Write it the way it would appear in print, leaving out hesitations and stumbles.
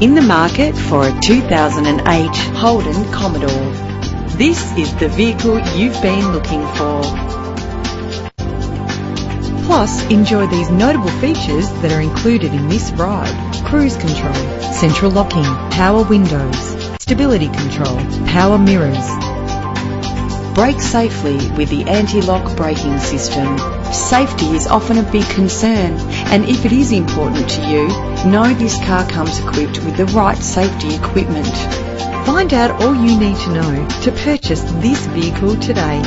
In the market for a 2008 Holden Commodore. This is the vehicle you've been looking for. Plus, enjoy these notable features that are included in this ride: cruise control, central locking, power windows, stability control, power mirrors. Brake safely with the anti-lock braking system. Safety is often a big concern, and if it is important to you, know this car comes equipped with the right safety equipment. Find out all you need to know to purchase this vehicle today.